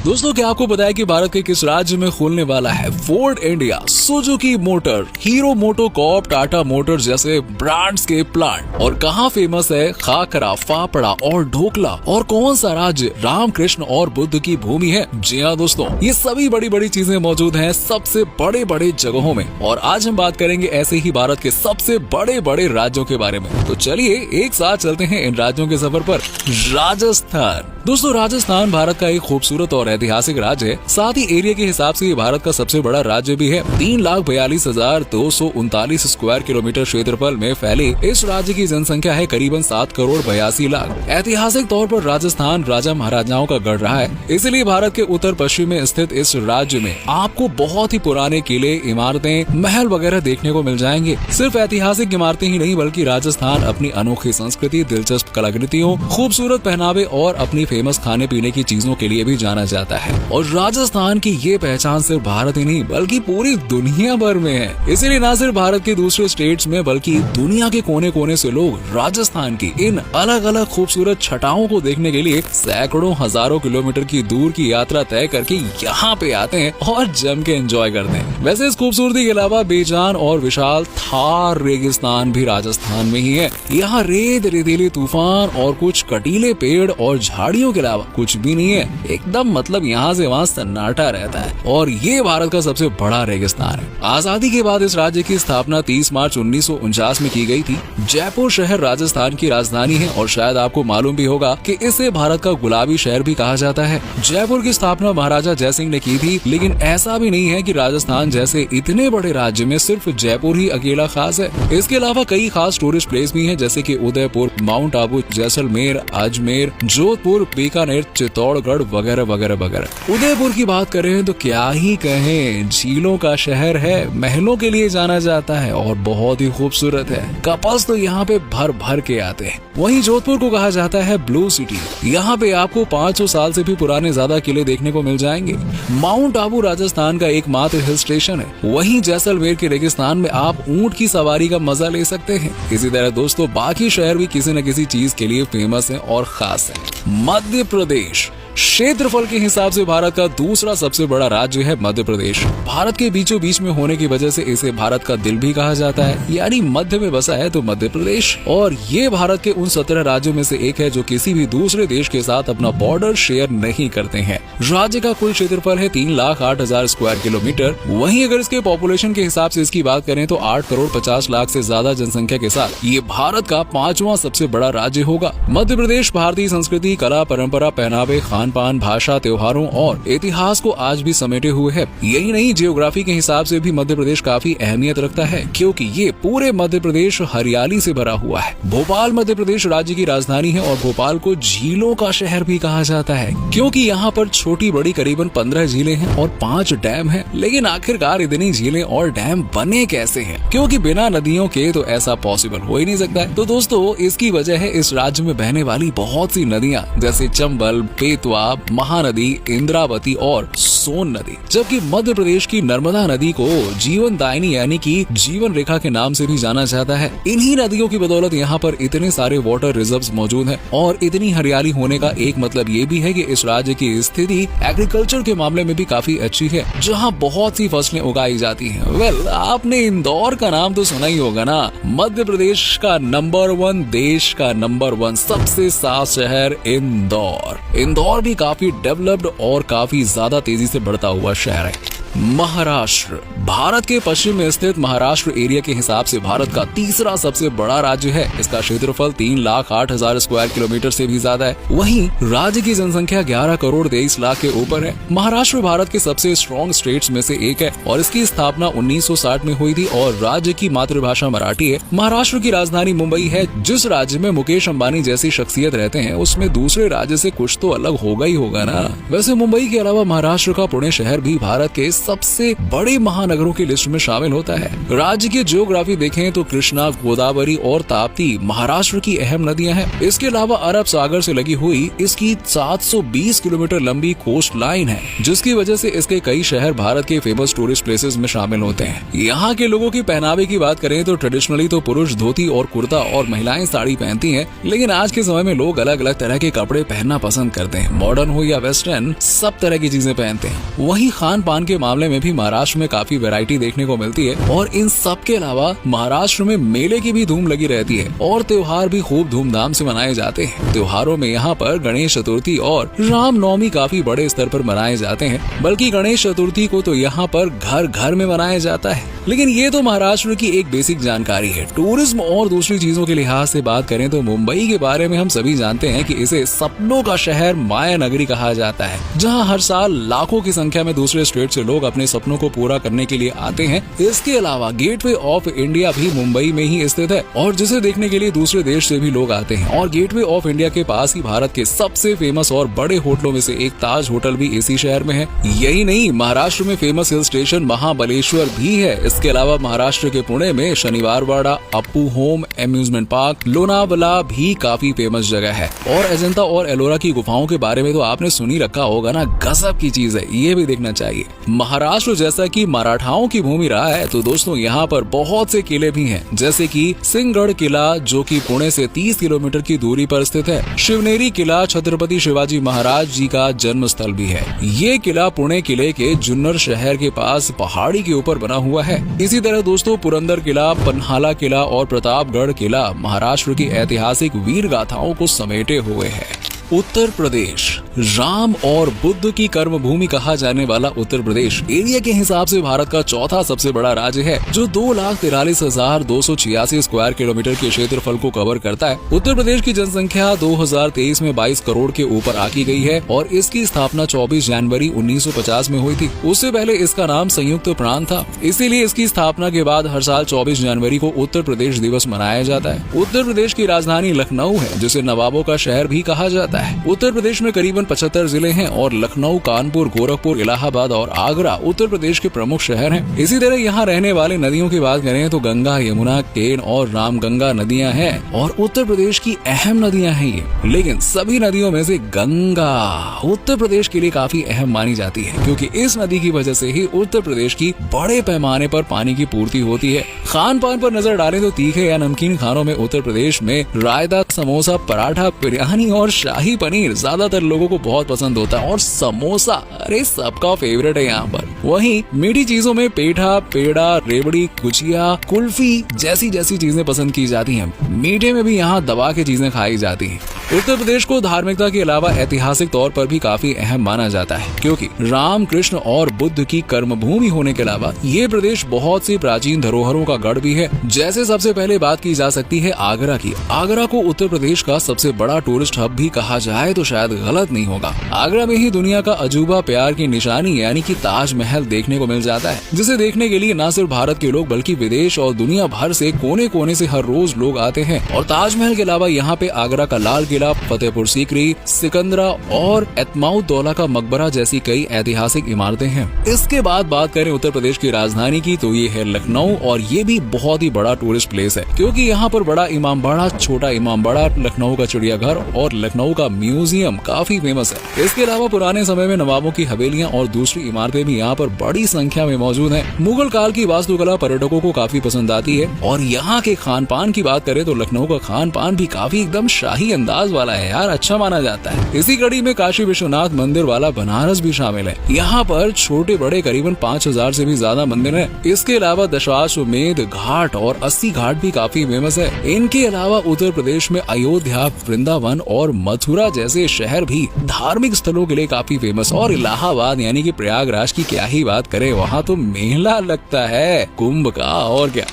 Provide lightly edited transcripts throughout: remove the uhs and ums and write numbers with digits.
दोस्तों क्या आपको पता है कि भारत के किस राज्य में खुलने वाला है Ford India, Suzuki motor, hero MotoCorp, Tata motors जैसे ब्रांड्स के प्लांट, और कहाँ फेमस है खाकरा, फाफड़ा और ढोकला, और कौन सा राज्य रामकृष्ण और बुद्ध की भूमि है? जी हाँ दोस्तों, ये सभी बड़ी बड़ी चीजें मौजूद हैं सबसे बड़े बड़े जगहों में। और आज हम बात करेंगे ऐसे ही भारत के सबसे बड़े बड़े राज्यों के बारे में। तो चलिए एक साथ चलते हैं इन राज्यों के सफर पर। राजस्थान। दोस्तों राजस्थान भारत का एक खूबसूरत और ऐतिहासिक राज्य है। साथ ही एरिया के हिसाब से ये भारत का सबसे बड़ा राज्य भी है। 3,42,239 स्क्वायर किलोमीटर क्षेत्रफल में फैले इस राज्य की जनसंख्या है करीबन 7 करोड़ 82 लाख। ऐतिहासिक तौर पर राजस्थान राजा महाराजाओं का गढ़ रहा है, इसलिए भारत के उत्तर पश्चिम में स्थित इस राज्य में आपको बहुत ही पुराने किले, इमारतें, महल वगैरह देखने को मिल जाएंगे। सिर्फ ऐतिहासिक इमारतें ही नहीं बल्कि राजस्थान अपनी अनोखी संस्कृति, दिलचस्प कलाकृतियों, खूबसूरत पहनावे और अपनी फेमस खाने पीने की चीजों के लिए भी जाना जाता है। और राजस्थान की ये पहचान सिर्फ भारत ही नहीं बल्कि पूरी दुनिया भर में है। इसीलिए न सिर्फ भारत के दूसरे स्टेट्स में बल्कि दुनिया के कोने कोने से लोग राजस्थान की इन अलग अलग खूबसूरत छटाओं को देखने के लिए सैकड़ों हजारों किलोमीटर की दूर की यात्रा तय करके यहाँ पे आते हैं और जम के एंजॉय करते हैं। वैसे इस खूबसूरती के अलावा बेजान और विशाल थार रेगिस्तान भी राजस्थान में ही है। यहाँ रेत, रेतीले तूफान और कुछ कटीले पेड़ और झाड़ियों के अलावा कुछ भी नहीं है। एकदम मतलब यहाँ से वहाँ सन्नाटा रहता है और ये भारत का सबसे बड़ा रेगिस्तान है। आजादी के बाद इस राज्य की स्थापना 30 मार्च 1949 में की गई थी। जयपुर शहर राजस्थान की राजधानी है और शायद आपको मालूम भी होगा कि इसे भारत का गुलाबी शहर भी कहा जाता है। जयपुर की स्थापना महाराजा जयसिंह ने की थी, लेकिन ऐसा भी नहीं है कि राजस्थान जैसे इतने बड़े राज्य में सिर्फ जयपुर ही अकेला खास है। इसके अलावा कई खास टूरिस्ट प्लेस भी हैं, जैसे कि उदयपुर, माउंट आबू, जैसलमेर, अजमेर, जोधपुर, बीकानेर, चित्तौड़गढ़ वगैरह वगैरह वगैरह। उदयपुर की बात करें तो क्या ही कहें, झीलों का शहर है, महलों के लिए जाना जाता है और बहुत ही खूबसूरत है। कपल्स तो यहाँ पे भर भर के आते हैं। वहीं जोधपुर को कहा जाता है ब्लू सिटी। यहाँ पे आपको 500 साल से भी पुराने ज्यादा किले देखने को मिल जाएंगे। माउंट आबू राजस्थान का एकमात्र हिल स्टेशन है। वहीं जैसलमेर के रेगिस्तान में आप ऊंट की सवारी का मजा ले सकते हैं। इसी तरह दोस्तों बाकी शहर भी किसी न किसी चीज के लिए फेमस है और खास है। मध्य प्रदेश। क्षेत्रफल के हिसाब से भारत का दूसरा सबसे बड़ा राज्य है मध्य प्रदेश। भारत के बीचों बीच में होने की वजह से इसे भारत का दिल भी कहा जाता है, यानी मध्य में बसा है तो मध्य प्रदेश। और ये भारत के उन 17 राज्यों में से एक है जो किसी भी दूसरे देश के साथ अपना बॉर्डर शेयर नहीं करते हैं। राज्य का कुल क्षेत्रफल है 3,08,000 स्क्वायर किलोमीटर। वहीं अगर इसके पॉपुलेशन के हिसाब से इसकी बात करें तो 8 करोड़ 50 लाख से ज्यादा जनसंख्या के साथ ये भारत का 5वां सबसे बड़ा राज्य होगा। मध्य प्रदेश भारतीय संस्कृति, कला, परंपरा, पहनावे, खान-पान, भाषा, त्योहारों और इतिहास को आज भी समेटे हुए है। यही नहीं, जियोग्राफी के हिसाब से भी मध्य प्रदेश काफी अहमियत रखता है क्योंकि ये पूरे मध्य प्रदेश हरियाली से भरा हुआ है। भोपाल मध्य प्रदेश राज्य की राजधानी है और भोपाल को झीलों का शहर भी कहा जाता है क्योंकि यहाँ पर छोटी बड़ी करीबन 15 झीलें हैं और 5 डैम हैं। लेकिन आखिरकार इतनी झीलें और डैम बने कैसे हैं? क्योंकि बिना नदियों के तो ऐसा पॉसिबल हो ही नहीं सकता है। तो दोस्तों इसकी वजह है इस राज्य में बहने वाली बहुत सी नदियाँ, जैसे चंबल, बेतवा, महानदी, इंद्रावती और सोन नदी। जबकि मध्य प्रदेश की नर्मदा नदी को जीवन दायिनी यानी कि जीवन रेखा के नाम से भी जाना जाता है। इन्हीं नदियों की बदौलत यहाँ पर इतने सारे वाटर रिजर्व्स मौजूद हैं और इतनी हरियाली होने का एक मतलब ये भी है कि इस राज्य की स्थिति एग्रीकल्चर के मामले में भी काफी अच्छी है, जहाँ बहुत सी फसलें उगाई जाती हैं। वेल, आपने इंदौर का नाम तो सुना ही होगा ना। मध्य प्रदेश का नंबर 1, देश का नंबर 1 सबसे साफ शहर इंदौर। इंदौर भी काफी डेवलप्ड और काफी ज्यादा तेजी से बढ़ता हुआ शहर है। महाराष्ट्र। भारत के पश्चिम में स्थित महाराष्ट्र एरिया के हिसाब से भारत का तीसरा सबसे बड़ा राज्य है। इसका क्षेत्रफल 3,08,000 स्क्वायर किलोमीटर से भी ज्यादा है। वहीं राज्य की जनसंख्या 11 करोड़ 23 लाख के ऊपर है। महाराष्ट्र भारत के सबसे स्ट्रॉन्ग स्टेट्स में से एक है और इसकी स्थापना 1960 में हुई थी और राज्य की मातृभाषा मराठी है। महाराष्ट्र की राजधानी मुंबई है। जिस राज्य में मुकेश अंबानी जैसी शख्सियत रहते हैं उसमें दूसरे राज्य से कुछ तो अलग होगा ही होगा ना। वैसे मुंबई के अलावा महाराष्ट्र का पुणे शहर भी भारत के सबसे बड़े महानगरों की लिस्ट में शामिल होता है। राज्य की ज्योग्राफी देखें तो कृष्णा, गोदावरी और ताप्ती महाराष्ट्र की अहम नदियां हैं। इसके अलावा अरब सागर से लगी हुई इसकी 720 किलोमीटर लंबी कोस्ट लाइन है, जिसकी वजह से इसके कई शहर भारत के फेमस टूरिस्ट प्लेसेस में शामिल होते हैं। यहाँ के लोगों की पहनावे की बात करें तो ट्रेडिशनली तो पुरुष धोती और कुर्ता और महिलाएं साड़ी पहनती हैं, लेकिन आज के समय में लोग अलग अलग तरह के कपड़े पहनना पसंद करते हैं। मॉडर्न हो या वेस्टर्न, सब तरह की चीजें पहनते हैं। वहीं खान पान के मामले में भी महाराष्ट्र में काफी वैरायटी देखने को मिलती है और इन सब के अलावा महाराष्ट्र में मेले की भी धूम लगी रहती है और त्योहार भी खूब धूमधाम से मनाए जाते हैं। त्योहारों में यहाँ पर गणेश चतुर्थी और रामनवमी काफी बड़े स्तर पर मनाए जाते हैं, बल्कि गणेश चतुर्थी को तो यहाँ पर घर घर में मनाया जाता है। लेकिन ये तो महाराष्ट्र की एक बेसिक जानकारी है। टूरिज्म और दूसरी चीजों के लिहाज से बात करें तो मुंबई के बारे में हम सभी जानते हैं कि इसे सपनों का शहर, माया नगरी कहा जाता है, जहां हर साल लाखों की संख्या में दूसरे स्टेट से लोग अपने सपनों को पूरा करने के लिए आते हैं। इसके अलावा गेटवे ऑफ इंडिया भी मुंबई में ही स्थित है और जिसे देखने के लिए दूसरे देश से भी लोग आते हैं। और गेटवे ऑफ इंडिया के पास ही भारत के सबसे फेमस और बड़े होटलों में से एक ताज होटल भी इसी शहर में है। यही नहीं, महाराष्ट्र में फेमस हिल स्टेशन महाबलेश्वर भी है। इसके अलावा महाराष्ट्र के पुणे में Shaniwar Wada, Appu home amusement park, Lonavala भी काफी फेमस जगह है। और अजंता और एलोरा की गुफाओं के बारे में तो आपने सुनी रखा होगा ना, गजब की चीज है, ये भी देखना चाहिए। महाराष्ट्र जैसा कि मराठाओं की भूमि रहा है, तो दोस्तों यहाँ पर बहुत से किले भी हैं, जैसे कि सिंहगढ़ किला जो कि पुणे से 30 किलोमीटर की दूरी पर स्थित है। शिवनेरी किला छत्रपति शिवाजी महाराज जी का जन्म स्थल भी है। ये किला पुणे किले के जुन्नर शहर के पास पहाड़ी के ऊपर बना हुआ है। इसी तरह दोस्तों पुरंदर किला, पन्हाला किला और प्रतापगढ़ किला महाराष्ट्र की ऐतिहासिक वीर गाथाओं को समेटे हुए है। उत्तर प्रदेश, राम और बुद्ध की कर्म भूमि कहा जाने वाला उत्तर प्रदेश एरिया के हिसाब से भारत का चौथा सबसे बड़ा राज्य है, जो 2,43,286 स्क्वायर किलोमीटर के क्षेत्रफल को कवर करता है। उत्तर प्रदेश की जनसंख्या 2023 में 22 करोड़ के ऊपर आकी गई है और इसकी स्थापना 24 जनवरी 1950 में हुई थी। उससे पहले इसका नाम संयुक्त प्रांत था, इसीलिए इसकी स्थापना के बाद हर साल 24 जनवरी को उत्तर प्रदेश दिवस मनाया जाता है। उत्तर प्रदेश की राजधानी लखनऊ है, जिसे नवाबों का शहर भी कहा जाता है। उत्तर प्रदेश में करीबन 75 जिले हैं और लखनऊ, कानपुर, गोरखपुर, इलाहाबाद और आगरा उत्तर प्रदेश के प्रमुख शहर हैं। इसी तरह यहाँ रहने वाले नदियों की बात करें तो गंगा, यमुना, केन और रामगंगा नदियाँ हैं और उत्तर प्रदेश की अहम नदियाँ हैं ये। लेकिन सभी नदियों में से गंगा उत्तर प्रदेश के लिए काफी अहम मानी जाती है, क्योंकि इस नदी की वजह से ही उत्तर प्रदेश की बड़े पैमाने पर पानी की पूर्ति होती है। खान पान पर नजर डालें तो तीखे या नमकीन खानों में उत्तर प्रदेश में रायता, समोसा, पराठा, बिरयानी और शाही पनीर ज्यादातर लोगों को बहुत पसंद होता है। और समोसा, अरे सबका फेवरेट है यहाँ पर। वहीं मीठी चीजों में पेठा, पेड़ा, रेवड़ी, गुजिया, कुल्फी जैसी चीजें पसंद की जाती हैं। मीठे में भी यहाँ दबा के चीजें खाई जाती हैं। उत्तर प्रदेश को धार्मिकता के अलावा ऐतिहासिक तौर पर भी काफी अहम माना जाता है, क्योंकि राम, कृष्ण और बुद्ध की कर्म भूमि होने के अलावा ये प्रदेश बहुत सी प्राचीन धरोहरों का गढ़ भी है। जैसे सबसे पहले बात की जा सकती है आगरा की। आगरा को उत्तर प्रदेश का सबसे बड़ा टूरिस्ट हब भी कहा जाए तो शायद गलत नहीं होगा। आगरा में ही दुनिया का अजूबा प्यार की निशानी यानी कि ताजमहल देखने को मिल जाता है, जिसे देखने के लिए न सिर्फ भारत के लोग बल्कि विदेश और दुनिया भर से कोने कोने से हर रोज लोग आते हैं। और ताजमहल के अलावा यहाँ पे आगरा का लाल किला, फतेहपुर सीकरी, सिकंदरा और एतमाउद्दौला का मकबरा जैसी कई ऐतिहासिक इमारतें हैं। इसके बाद बात करें उत्तर प्रदेश की राजधानी की तो ये है लखनऊ और ये भी बहुत ही बड़ा टूरिस्ट प्लेस है, क्योंकि यहाँ पर बड़ा इमामबाड़ा, छोटा इमामबाड़ा, लखनऊ का चिड़ियाघर और लखनऊ का म्यूजियम काफी फेमस है। इसके अलावा पुराने समय में नवाबों की हवेलियां और दूसरी इमारतें भी यहाँ पर बड़ी संख्या में मौजूद हैं। मुगल काल की वास्तुकला पर्यटकों को काफी पसंद आती है। और यहाँ के खान पान की बात करें तो लखनऊ का खान पान भी काफी एकदम शाही अंदाज वाला है यार, अच्छा माना जाता है। इसी कड़ी में काशी विश्वनाथ मंदिर वाला बनारस भी शामिल है। यहाँ पर छोटे बड़े करीबन 5000 से भी ज्यादा मंदिर है। इसके अलावा दशाश्वमेध घाट और 80 घाट भी काफी फेमस है। इनके अलावा उत्तर प्रदेश में अयोध्या, वृंदावन और मथुरा जैसे शहर भी धार्मिक स्थलों के लिए काफी फेमस। और इलाहाबाद यानी कि प्रयागराज की क्या ही बात करें, वहाँ तो मेला लगता है कुंभ का, और क्या।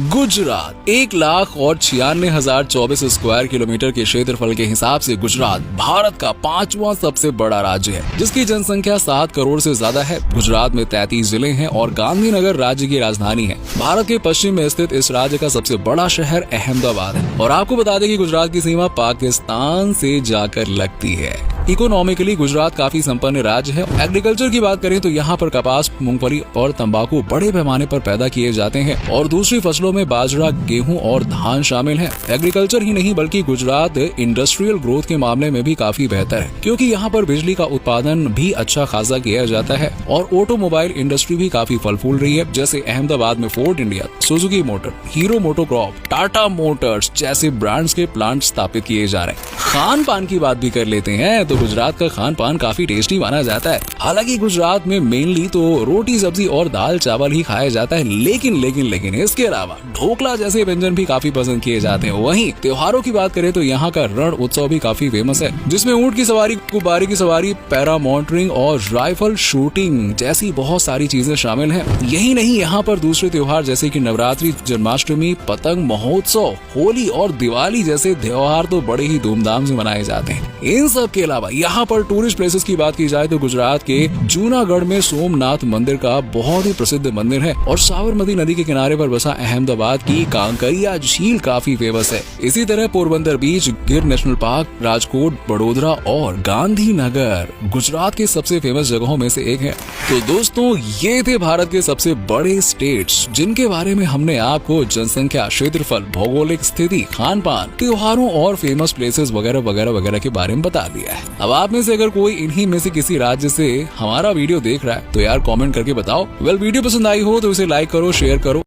गुजरात 1,96,024 स्क्वायर किलोमीटर के क्षेत्रफल के हिसाब से गुजरात भारत का 5वां सबसे बड़ा राज्य है, जिसकी जनसंख्या 7 करोड़ से ज्यादा है। गुजरात में 33 जिले हैं और गांधीनगर राज्य की राजधानी है। भारत के पश्चिम में स्थित इस राज्य का सबसे बड़ा शहर अहमदाबाद है। और आपको बता दें कि गुजरात की सीमा पाकिस्तान से जाकर लगती है। इकोनॉमिकली गुजरात काफी संपन्न राज्य है। एग्रीकल्चर की बात करें तो यहाँ पर कपास, मूंगफली और तंबाकू बड़े पैमाने पर पैदा किए जाते हैं और दूसरी फसलों में बाजरा, गेहूं और धान शामिल है। एग्रीकल्चर ही नहीं बल्कि गुजरात इंडस्ट्रियल ग्रोथ के मामले में भी काफी बेहतर है, क्योंकि यहाँ पर बिजली का उत्पादन भी अच्छा खासा किया जाता है और ऑटोमोबाइल इंडस्ट्री भी काफी फल फूल रही है। जैसे अहमदाबाद में Ford India, Suzuki motor, Hero MotoCorp, Tata motors जैसे ब्रांड्स के प्लांट स्थापित किए जा रहे हैं। खान पान की बात भी कर लेते हैं तो गुजरात का खान पान काफी टेस्टी माना जाता है। हालांकि गुजरात में मेनली तो रोटी, सब्जी और दाल चावल ही खाया जाता है, लेकिन इसके अलावा ढोकला जैसे व्यंजन भी काफी पसंद किए जाते हैं। वहीं त्योहारों की बात करें तो यहाँ का रण उत्सव भी काफी फेमस है, जिसमें ऊंट की सवारी, गुब्बारे की सवारी, पैरा माउंटेनिंग और राइफल शूटिंग जैसी बहुत सारी चीजें शामिल हैं। यही नहीं, यहाँ पर दूसरे त्योहार जैसे कि नवरात्रि, जन्माष्टमी, पतंग महोत्सव, होली और दिवाली जैसे त्योहार तो बड़े ही धूमधाम से मनाए जाते हैं। इन सब के अलावा यहाँ पर टूरिस्ट प्लेसेस की बात की जाए तो गुजरात के जूनागढ़ में सोमनाथ मंदिर का बहुत ही प्रसिद्ध मंदिर है और साबरमती नदी के किनारे पर बसा अहमदाबाद की कांकरिया झील काफी फेमस है। इसी तरह पोरबंदर बीच, गिर नेशनल पार्क, राजकोट, बड़ोदरा और गांधीनगर गुजरात के सबसे फेमस जगहों में से एक है। तो दोस्तों, ये थे भारत के सबसे बड़े स्टेट्स जिनके बारे में हमने आपको जनसंख्या, क्षेत्रफल, भौगोलिक स्थिति, खान पान, त्योहारों और फेमस प्लेसेस वगैरह वगैरह वगैरह के बारे में बता दिया है। अब आप में से अगर कोई इन्हीं में से किसी राज्य से हमारा वीडियो देख रहा है तो यार कमेंट करके बताओ। वीडियो पसंद आई हो तो इसे लाइक करो, शेयर करो।